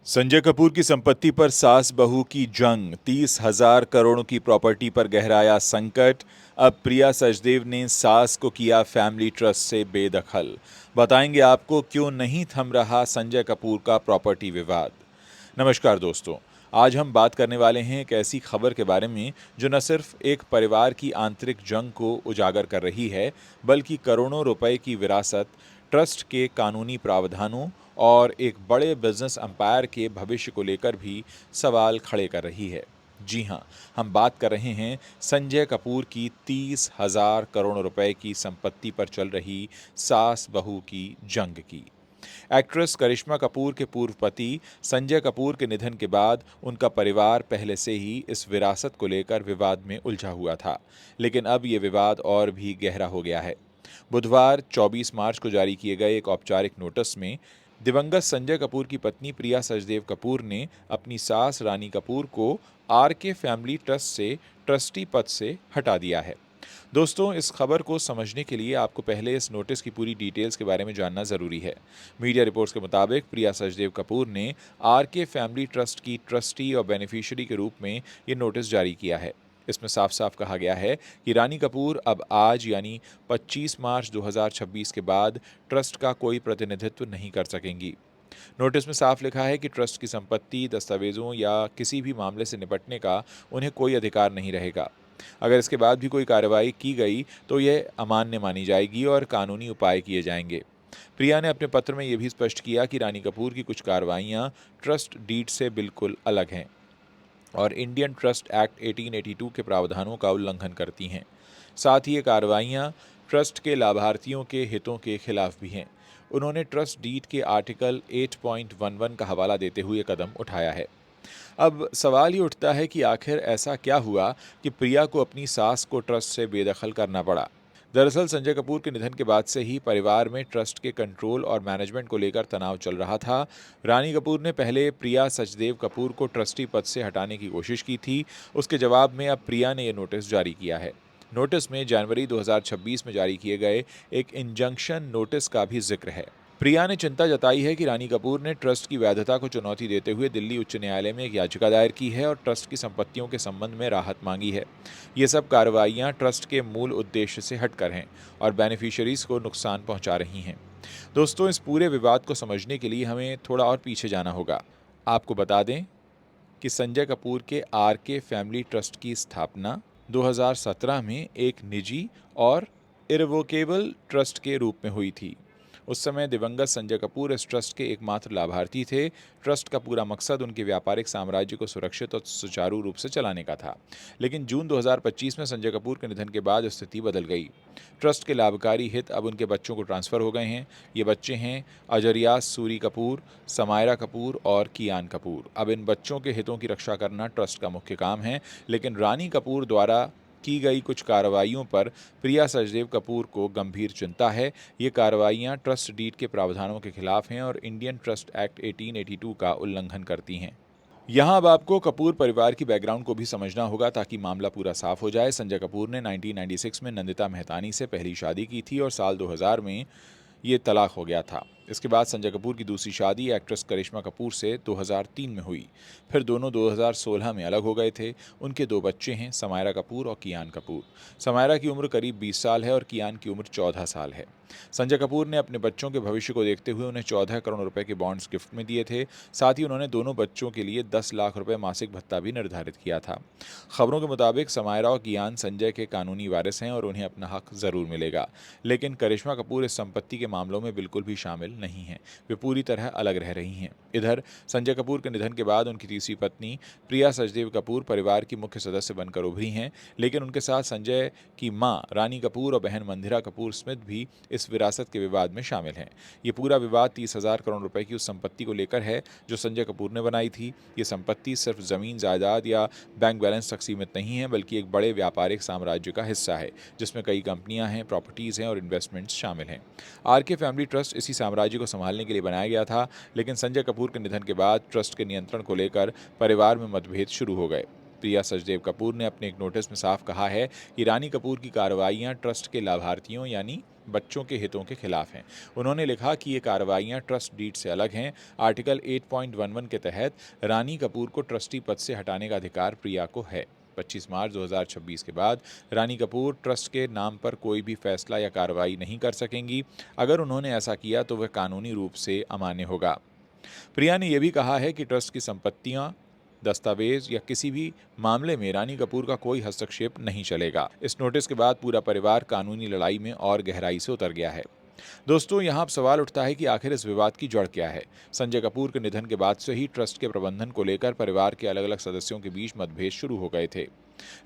संजय कपूर की संपत्ति पर सास बहू की जंग, 30,000 करोड़ की प्रॉपर्टी पर गहराया संकट। अब प्रिया सचदेव ने सास को किया फैमिली ट्रस्ट से बेदखल। बताएंगे आपको क्यों नहीं थम रहा संजय कपूर का प्रॉपर्टी विवाद। नमस्कार दोस्तों, आज हम बात करने वाले हैं एक ऐसी खबर के बारे में जो न सिर्फ एक परिवार की आंतरिक जंग को उजागर कर रही है, बल्कि करोड़ों रुपए की विरासत, ट्रस्ट के कानूनी प्रावधानों और एक बड़े बिजनेस एम्पायर के भविष्य को लेकर भी सवाल खड़े कर रही है। जी हाँ, हम बात कर रहे हैं संजय कपूर की 30,000 करोड़ रुपए की संपत्ति पर चल रही सास बहू की जंग की। एक्ट्रेस करिश्मा कपूर के पूर्व पति संजय कपूर के निधन के बाद उनका परिवार पहले से ही इस विरासत को लेकर विवाद में उलझा हुआ था, लेकिन अब ये विवाद और भी गहरा हो गया है। बुधवार 24 मार्च को जारी किए गए एक औपचारिक नोटिस में दिवंगत संजय कपूर की पत्नी प्रिया सचदेव कपूर ने अपनी सास रानी कपूर को आर के फैमिली ट्रस्ट से ट्रस्टी पद से हटा दिया है। दोस्तों, इस खबर को समझने के लिए आपको पहले इस नोटिस की पूरी डिटेल्स के बारे में जानना ज़रूरी है। मीडिया रिपोर्ट्स के मुताबिक प्रिया सचदेव कपूर ने आर के फैमिली ट्रस्ट की ट्रस्टी और बेनिफिशियरी के रूप में ये नोटिस जारी किया है। इसमें साफ साफ कहा गया है कि रानी कपूर अब आज यानी 25 मार्च 2026 के बाद ट्रस्ट का कोई प्रतिनिधित्व नहीं कर सकेंगी। नोटिस में साफ लिखा है कि ट्रस्ट की संपत्ति, दस्तावेजों या किसी भी मामले से निपटने का उन्हें कोई अधिकार नहीं रहेगा। अगर इसके बाद भी कोई कार्रवाई की गई तो यह अमान्य मानी जाएगी और कानूनी उपाय किए जाएंगे। प्रिया ने अपने पत्र में यह भी स्पष्ट किया कि रानी कपूर की कुछ कार्रवाइयां ट्रस्ट डीड से बिल्कुल अलग हैं और इंडियन ट्रस्ट एक्ट 1882 के प्रावधानों का उल्लंघन करती हैं। साथ ही ये कार्रवाइयां ट्रस्ट के लाभार्थियों के हितों के खिलाफ भी हैं। उन्होंने ट्रस्ट डीड के आर्टिकल 8.11 का हवाला देते हुए कदम उठाया है। अब सवाल ये उठता है कि आखिर ऐसा क्या हुआ कि प्रिया को अपनी सास को ट्रस्ट से बेदखल करना पड़ा। दरअसल संजय कपूर के निधन के बाद से ही परिवार में ट्रस्ट के कंट्रोल और मैनेजमेंट को लेकर तनाव चल रहा था। रानी कपूर ने पहले प्रिया सचदेव कपूर को ट्रस्टी पद से हटाने की कोशिश की थी। उसके जवाब में अब प्रिया ने यह नोटिस जारी किया है। नोटिस में जनवरी 2026 में जारी किए गए एक इंजंक्शन नोटिस का भी जिक्र है। प्रिया ने चिंता जताई है कि रानी कपूर ने ट्रस्ट की वैधता को चुनौती देते हुए दिल्ली उच्च न्यायालय में एक याचिका दायर की है और ट्रस्ट की संपत्तियों के संबंध में राहत मांगी है। ये सब कार्रवाइयां ट्रस्ट के मूल उद्देश्य से हटकर हैं और बेनिफिशियरीज को नुकसान पहुंचा रही हैं। दोस्तों, इस पूरे विवाद को समझने के लिए हमें थोड़ा और पीछे जाना होगा। आपको बता दें कि संजय कपूर के आर के फैमिली ट्रस्ट की स्थापना 2017 में एक निजी और इरवोकेबल ट्रस्ट के रूप में हुई थी। उस समय दिवंगत संजय कपूर इस ट्रस्ट के एकमात्र लाभार्थी थे। ट्रस्ट का पूरा मकसद उनके व्यापारिक साम्राज्य को सुरक्षित और सुचारू रूप से चलाने का था। लेकिन जून 2025 में संजय कपूर के निधन के बाद स्थिति बदल गई। ट्रस्ट के लाभकारी हित अब उनके बच्चों को ट्रांसफर हो गए हैं। ये बच्चे हैं अजरियास सूरी कपूर, समायरा कपूर और कियान कपूर। अब इन बच्चों के हितों की रक्षा करना ट्रस्ट का मुख्य काम है। लेकिन रानी कपूर द्वारा की गई कुछ कार्रवाइयों पर प्रिया सचदेव कपूर को गंभीर चिंता है। ये कार्रवाइयां ट्रस्ट डीड के प्रावधानों के खिलाफ हैं और इंडियन ट्रस्ट एक्ट 1882 का उल्लंघन करती हैं। यहाँ अब आपको कपूर परिवार की बैकग्राउंड को भी समझना होगा ताकि मामला पूरा साफ हो जाए। संजय कपूर ने 1996 में नंदिता मेहतानी से पहली शादी की थी और साल 2000 में ये तलाक हो गया था। इसके बाद संजय कपूर की दूसरी शादी एक्ट्रेस करिश्मा कपूर से 2003 में हुई। फिर दोनों 2016 में अलग हो गए थे। उनके दो बच्चे हैं, समायरा कपूर और कियान कपूर। समायरा की उम्र करीब 20 साल है और कियान की उम्र 14 साल है। संजय कपूर ने अपने बच्चों के भविष्य को देखते हुए उन्हें 14 करोड़ रुपए के बॉन्ड्स गिफ्ट में दिए थे। साथ ही उन्होंने दोनों बच्चों के लिए 10 लाख रुपए मासिक भत्ता भी निर्धारित किया था। खबरों के मुताबिक समायरा और कियान संजय के कानूनी वारिस हैं और उन्हें अपना हक जरूर मिलेगा। लेकिन करिश्मा कपूर इस संपत्ति के मामलों में बिल्कुल भी शामिल नहीं हैं। वे पूरी तरह अलग रह रही हैं। इधर संजय कपूर के निधन के बाद उनकी तीसरी पत्नी प्रिया सचदेव कपूर परिवार की मुख्य सदस्य बनकर उभरी हैं। लेकिन उनके साथ संजय की मां रानी कपूर और बहन मंदिरा कपूर स्मिथ भी इस विरासत के विवाद में शामिल हैं। ये पूरा विवाद 30,000 करोड़ रुपए की उस संपत्ति को लेकर है जो संजय कपूर ने बनाई थी। ये संपत्ति सिर्फ जमीन जायदाद या बैंक बैलेंस तक सीमित नहीं है, बल्कि एक बड़े व्यापारिक साम्राज्य का हिस्सा है जिसमें कई कंपनियां हैं, प्रॉपर्टीज हैं और इन्वेस्टमेंट्स शामिल हैं। आर के फैमिली ट्रस्ट इसी साम्राज्य को संभालने के लिए बनाया गया था। लेकिन संजय कपूर के निधन के बाद ट्रस्ट के नियंत्रण को लेकर परिवार में मतभेद शुरू हो गए। प्रिया सचदेव कपूर ने अपने एक नोटिस में साफ कहा है कि रानी कपूर की कार्रवाइयां ट्रस्ट के लाभार्थियों यानी बच्चों के हितों के खिलाफ हैं। उन्होंने लिखा कि ये कार्रवाइयां ट्रस्ट डीड से अलग हैं। आर्टिकल 8.11 के तहत रानी कपूर को ट्रस्टी पद से हटाने का अधिकार प्रिया को है। 25 मार्च 2026 के बाद रानी कपूर ट्रस्ट के नाम पर कोई भी फैसला या कार्रवाई नहीं कर सकेंगी। अगर उन्होंने ऐसा किया तो वह कानूनी रूप से अमान्य होगा। प्रिया ने यह भी कहा है कि ट्रस्ट की संपत्तियां, दस्तावेज या किसी भी मामले में रानी कपूर का कोई हस्तक्षेप नहीं चलेगा। इस नोटिस के बाद पूरा परिवार कानूनी लड़ाई में और गहराई से उतर गया है। दोस्तों, यहाँ अब सवाल उठता है कि आखिर इस विवाद की जड़ क्या है। संजय कपूर के निधन के बाद से ही ट्रस्ट के प्रबंधन को लेकर परिवार के अलग अलग सदस्यों के बीच मतभेद शुरू हो गए थे।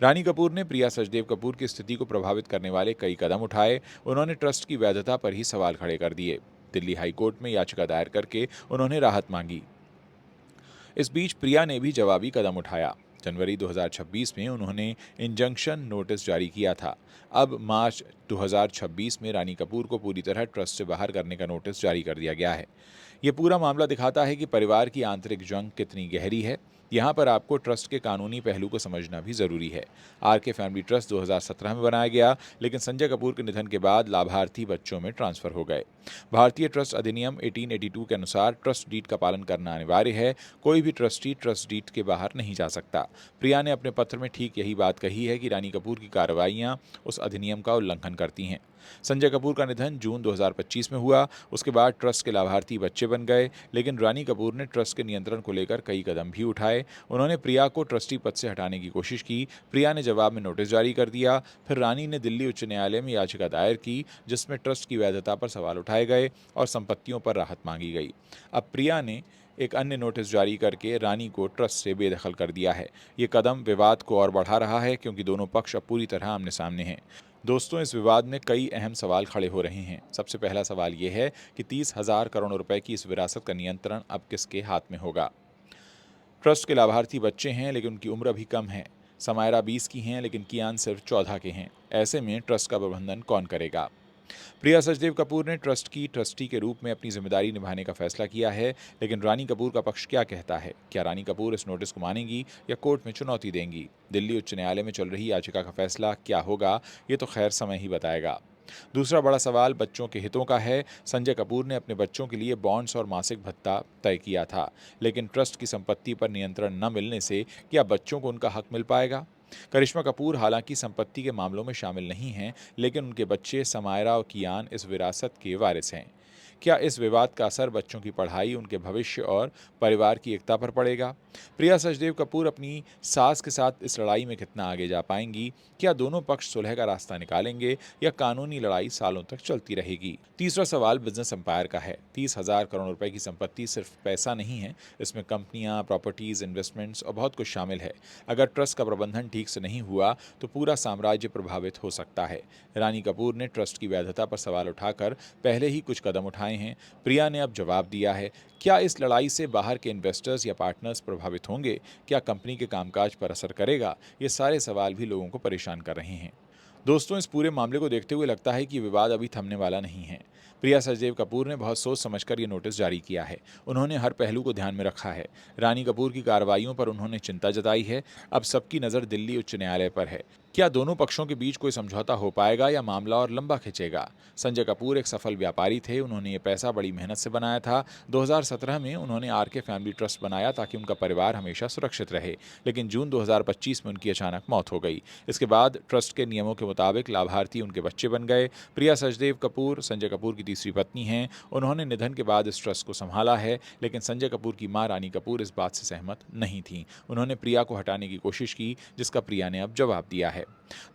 रानी कपूर ने प्रिया सचदेव कपूर की स्थिति को प्रभावित करने वाले कई कदम उठाए। उन्होंने ट्रस्ट की वैधता पर ही सवाल खड़े कर दिए। दिल्ली हाईकोर्ट में याचिका दायर करके उन्होंने राहत मांगी। इस बीच प्रिया ने भी जवाबी कदम उठाया। जनवरी 2026 में उन्होंने इंजंक्शन नोटिस जारी किया था। अब मार्च 2026 में रानी कपूर को पूरी तरह ट्रस्ट से बाहर करने का नोटिस जारी कर दिया गया है। ये पूरा मामला दिखाता है कि परिवार की आंतरिक जंग कितनी गहरी है। यहाँ पर आपको ट्रस्ट के कानूनी पहलू को समझना भी जरूरी है। आरके फैमिली ट्रस्ट 2017 में बनाया गया, लेकिन संजय कपूर के निधन के बाद लाभार्थी बच्चों में ट्रांसफर हो गए। भारतीय ट्रस्ट अधिनियम 1882 के अनुसार ट्रस्ट डीड का पालन करना अनिवार्य है। कोई भी ट्रस्टी ट्रस्ट डीड के बाहर नहीं जा सकता। प्रिया ने अपने पत्र में ठीक यही बात कही है कि रानी कपूर की कार्रवाइयां उस अधिनियम का उल्लंघन करती हैं। संजय कपूर का निधन जून 2025 में हुआ। उसके बाद ट्रस्ट के लाभार्थी बच्चे बन गए, लेकिन रानी कपूर ने ट्रस्ट के नियंत्रण को लेकर कई कदम भी उठाए। उन्होंने प्रिया को ट्रस्टी पद से हटाने की कोशिश की। प्रिया ने जवाब में नोटिस जारी कर दिया। फिर रानी ने दिल्ली उच्च न्यायालय में याचिका दायर की, जिसमें ट्रस्ट की वैधता पर सवाल उठाए गए और संपत्तियों पर राहत मांगी गई। अब प्रिया ने एक अन्य नोटिस जारी करके रानी को ट्रस्ट से बेदखल कर दिया है। ये कदम विवाद को और बढ़ा रहा है, क्योंकि दोनों पक्ष अब पूरी तरह आमने सामने हैं। दोस्तों, इस विवाद में कई अहम सवाल खड़े हो रहे हैं। सबसे पहला सवाल ये है कि 30,000 करोड़ रुपए की इस विरासत का नियंत्रण अब किसके हाथ में होगा। ट्रस्ट के लाभार्थी बच्चे हैं, लेकिन उनकी उम्र अभी कम है। समायरा 20 की हैं, लेकिन कियान सिर्फ 14 के हैं। ऐसे में ट्रस्ट का प्रबंधन कौन करेगा। प्रिया सचदेव कपूर ने ट्रस्ट की ट्रस्टी के रूप में अपनी जिम्मेदारी निभाने का फैसला किया है, लेकिन रानी कपूर का पक्ष क्या कहता है। क्या रानी कपूर इस नोटिस को मानेंगी या कोर्ट में चुनौती देंगी। दिल्ली उच्च न्यायालय में चल रही याचिका का फैसला क्या होगा, ये तो खैर समय ही बताएगा। दूसरा बड़ा सवाल बच्चों के हितों का है। संजय कपूर ने अपने बच्चों के लिए बॉन्ड्स और मासिक भत्ता तय किया था, लेकिन ट्रस्ट की संपत्ति पर नियंत्रण न मिलने से क्या बच्चों को उनका हक मिल पाएगा। करिश्मा कपूर हालांकि संपत्ति के मामलों में शामिल नहीं हैं, लेकिन उनके बच्चे समायरा और कियान इस विरासत के वारिस हैं। क्या इस विवाद का असर बच्चों की पढ़ाई, उनके भविष्य और परिवार की एकता पर पड़ेगा। प्रिया सचदेव कपूर अपनी सास के साथ इस लड़ाई में कितना आगे जा पाएंगी। क्या दोनों पक्ष सुलह का रास्ता निकालेंगे या कानूनी लड़ाई सालों तक चलती रहेगी। तीसरा सवाल बिजनेस एम्पायर का है। 30,000 करोड़ रुपए की संपत्ति सिर्फ पैसा नहीं है, इसमें कंपनियां, प्रॉपर्टीज, इन्वेस्टमेंट्स और बहुत कुछ शामिल है। अगर ट्रस्ट का प्रबंधन ठीक से नहीं हुआ तो पूरा साम्राज्य प्रभावित हो सकता है। रानी कपूर ने ट्रस्ट की वैधता पर सवाल उठाकर पहले ही कुछ कदम उठाए हैं। प्रिया ने अब जवाब दिया है। क्या इस लड़ाई से बाहर के इन्वेस्टर्स या पार्टनर्स प्रभावित होंगे। क्या कंपनी के कामकाज पर असर करेगा। ये सारे सवाल भी लोगों को परेशान कर रहे हैं। दोस्तों, इस पूरे मामले को देखते हुए लगता है कि विवाद अभी थमने वाला नहीं है। प्रिया सचदेव कपूर ने बहुत सोच समझकर ये नोटिस जारी किया है। उन्होंने हर पहलू को ध्यान में रखा है। रानी कपूर की कार्रवाइयों पर उन्होंने चिंता जताई है। अब सबकी नज़र दिल्ली उच्च न्यायालय पर है। क्या दोनों पक्षों के बीच कोई समझौता हो पाएगा या मामला और लंबा खिंचेगा। संजय कपूर एक सफल व्यापारी थे। उन्होंने ये पैसा बड़ी मेहनत से बनाया था। 2017 में उन्होंने आरके फैमिली ट्रस्ट बनाया ताकि उनका परिवार हमेशा सुरक्षित रहे, लेकिन जून 2025 में उनकी अचानक मौत हो गई। इसके बाद ट्रस्ट के नियमों के मुताबिक लाभार्थी उनके बच्चे बन गए। प्रिया सचदेव कपूर संजय कपूर की तीसरी पत्नी हैं। उन्होंने निधन के बाद इस ट्रस्ट को संभाला है, लेकिन संजय कपूर की मां रानी कपूर इस बात से सहमत नहीं थी। उन्होंने प्रिया को हटाने की कोशिश की, जिसका प्रिया ने अब जवाब दिया है।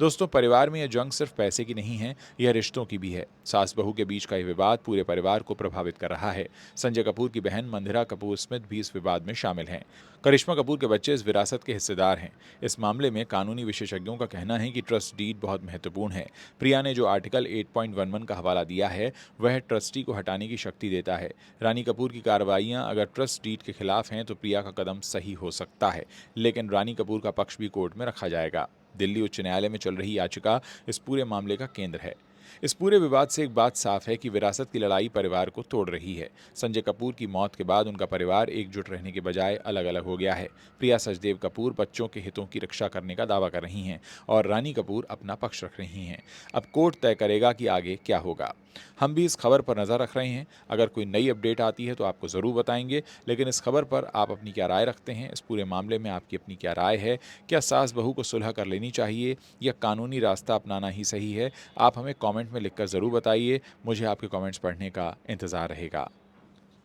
दोस्तों, परिवार में यह जंग सिर्फ पैसे की नहीं है, यह रिश्तों की भी है। सास बहू के बीच का यह विवाद पूरे परिवार को प्रभावित कर रहा है। संजय कपूर की बहन मंदिरा कपूर स्मिथ भी इस विवाद में शामिल हैं। करिश्मा कपूर के बच्चे इस विरासत के हिस्सेदार हैं। इस मामले में कानूनी विशेषज्ञों का कहना है कि ट्रस्ट डीड बहुत महत्वपूर्ण है। प्रिया ने जो आर्टिकल 8.11 का हवाला दिया है, वह ट्रस्टी को हटाने की शक्ति देता है। रानी कपूर की कार्रवाइयां अगर ट्रस्ट डीड के खिलाफ हैं तो प्रिया का कदम सही हो सकता है, लेकिन रानी कपूर का पक्ष भी कोर्ट में रखा जाएगा। दिल्ली उच्च न्यायालय में चल रही याचिका इस पूरे मामले का केंद्र है। इस पूरे विवाद से एक बात साफ है कि विरासत की लड़ाई परिवार को तोड़ रही है। संजय कपूर की मौत के बाद उनका परिवार एकजुट रहने के बजाय अलग अलग हो गया है। प्रिया सचदेव कपूर बच्चों के हितों की रक्षा करने का दावा कर रही हैं और रानी कपूर अपना पक्ष रख रही हैं। अब कोर्ट तय करेगा कि आगे क्या होगा। हम भी इस खबर पर नज़र रख रहे हैं। अगर कोई नई अपडेट आती है तो आपको ज़रूर बताएंगे, लेकिन इस खबर पर आप अपनी क्या राय रखते हैं? इस पूरे मामले में आपकी अपनी क्या राय है? क्या सास बहू को सुलह कर लेनी चाहिए या कानूनी रास्ता अपनाना ही सही है? आप हमें कमेंट में लिखकर ज़रूर बताइए। मुझे आपके कमेंट्स पढ़ने का इंतज़ार रहेगा।